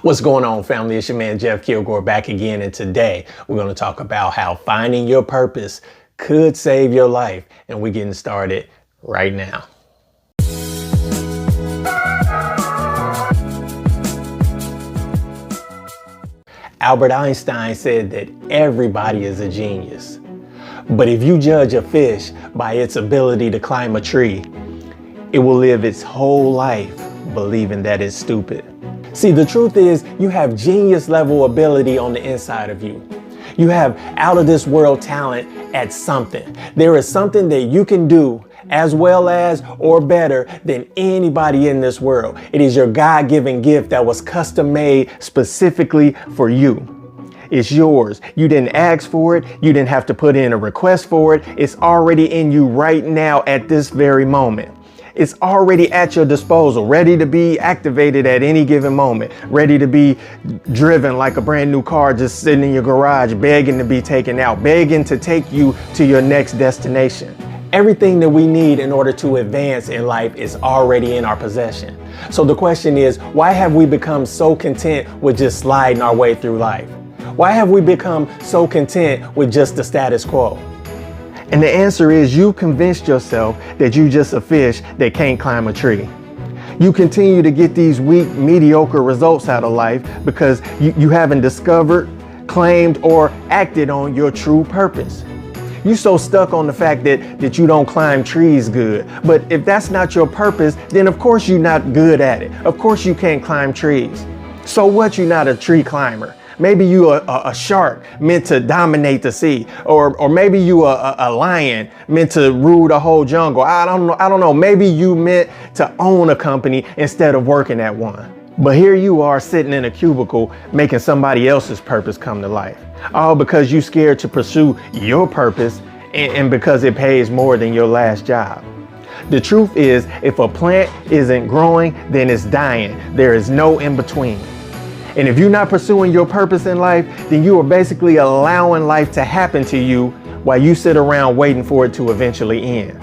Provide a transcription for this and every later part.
What's going on, family? It's your man Jeff Kilgore back again, and today we're going to talk about how finding your purpose could save your life, and we're getting started right now. Albert Einstein said that everybody is a genius, but if you judge a fish by its ability to climb a tree, it will live its whole life believing that it's stupid. See, the truth is, you have genius level ability on the inside of you. You have out of this world talent at something. There is something that you can do as well as or better than anybody in this world. It is your God-given gift that was custom made specifically for you. It's yours. You didn't ask for it. You didn't have to put in a request for it. It's already in you right now at this very moment. It's already at your disposal, ready to be activated at any given moment, ready to be driven like a brand new car just sitting in your garage, begging to be taken out, begging to take you to your next destination. Everything that we need in order to advance in life is already in our possession. So the question is, why have we become so content with just sliding our way through life? Why have we become so content with just the status quo? And the answer is, you convinced yourself that you just a fish that can't climb a tree. You continue to get these weak, mediocre results out of life because you haven't discovered, claimed, or acted on your true purpose. You so stuck on the fact that you don't climb trees good. But if that's not your purpose, then of course you're not good at it. Of course you can't climb trees. So what, you're not a tree climber? Maybe you a shark meant to dominate the sea, or maybe you a lion meant to rule the whole jungle. I don't know. Maybe you meant to own a company instead of working at one. But here you are sitting in a cubicle making somebody else's purpose come to life. All because you scared to pursue your purpose and because it pays more than your last job. The truth is, if a plant isn't growing, then it's dying. There is no in between. And if you're not pursuing your purpose in life, then you are basically allowing life to happen to you while you sit around waiting for it to eventually end.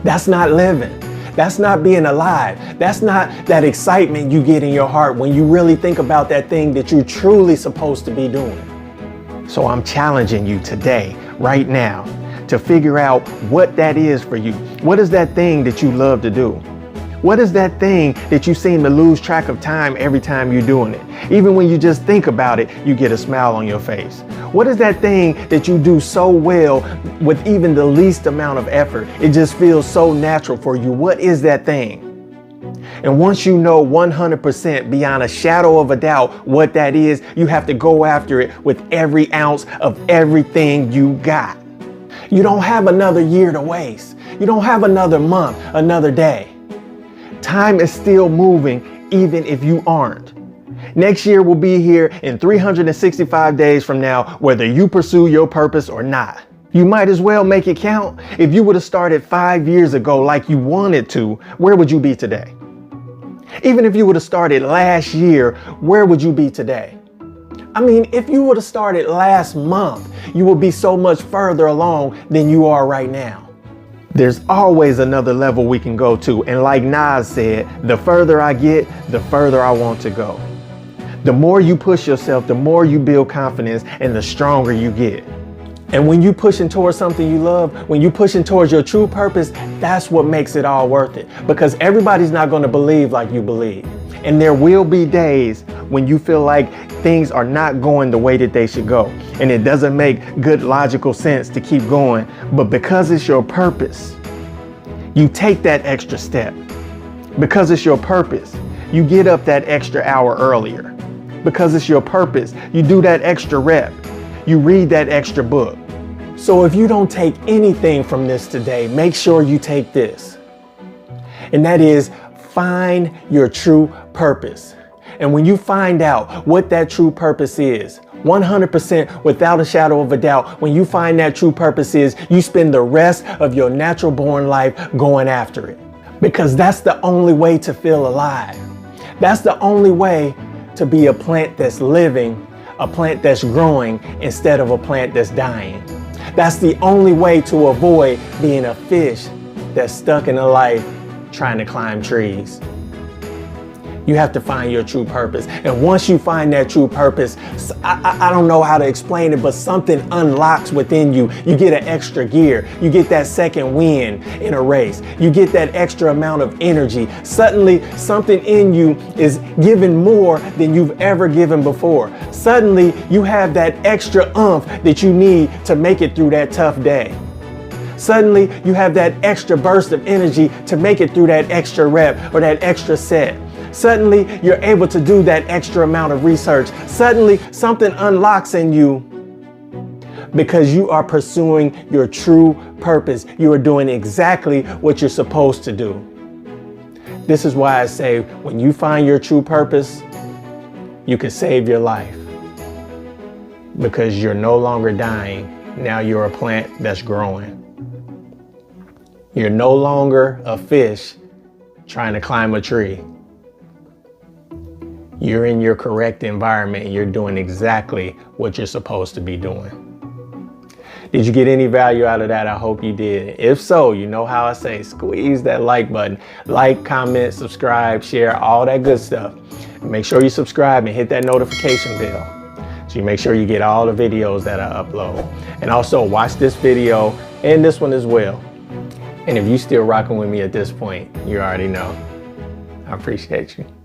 That's not living. That's not being alive. That's not that excitement you get in your heart when you really think about that thing that you're truly supposed to be doing. So I'm challenging you today, right now, to figure out what that is for you. What is that thing that you love to do? What is that thing that you seem to lose track of time every time you're doing it? Even when you just think about it, you get a smile on your face. What is that thing that you do so well with even the least amount of effort? It just feels so natural for you. What is that thing? And once you know 100% beyond a shadow of a doubt what that is, you have to go after it with every ounce of everything you got. You don't have another year to waste. You don't have another month, another day. Time is still moving, even if you aren't. Next year will be here in 365 days from now, whether you pursue your purpose or not. You might as well make it count. If you would have started 5 years ago like you wanted to, where would you be today? Even if you would have started last year, where would you be today? I mean, if you would have started last month, you would be so much further along than you are right now. There's always another level we can go to. And like Nas said, the further I get, the further I want to go. The more you push yourself, the more you build confidence and the stronger you get. And when you pushing towards something you love, when you pushing towards your true purpose, that's what makes it all worth it. Because everybody's not going to believe like you believe. And there will be days when you feel like things are not going the way that they should go. And it doesn't make good logical sense to keep going. But because it's your purpose, you take that extra step. Because it's your purpose, you get up that extra hour earlier. Because it's your purpose, you do that extra rep. You read that extra book. So if you don't take anything from this today, make sure you take this. And that is, find your true purpose. And when you find out what that true purpose is, 100% without a shadow of a doubt, when you find that true purpose is, you spend the rest of your natural born life going after it. Because that's the only way to feel alive. That's the only way to be a plant that's living, a plant that's growing instead of a plant that's dying. That's the only way to avoid being a fish that's stuck in a life trying to climb trees. You have to find your true purpose. And once you find that true purpose, I don't know how to explain it, but something unlocks within you. You get an extra gear. You get that second win in a race. You get that extra amount of energy. Suddenly, something in you is giving more than you've ever given before. Suddenly, you have that extra oomph that you need to make it through that tough day. Suddenly, you have that extra burst of energy to make it through that extra rep or that extra set. Suddenly, you're able to do that extra amount of research. Suddenly, something unlocks in you because you are pursuing your true purpose. You are doing exactly what you're supposed to do. This is why I say, when you find your true purpose, you can save your life because you're no longer dying. Now you're a plant that's growing. You're no longer a fish trying to climb a tree. You're in your correct environment and you're doing exactly what you're supposed to be doing. Did you get any value out of that? I hope you did. If so, you know how I say, squeeze that like button. Like, comment, subscribe, share, all that good stuff. And make sure you subscribe and hit that notification bell so you make sure you get all the videos that I upload. And also watch this video and this one as well. And if you're still rocking with me at this point, you already know. I appreciate you.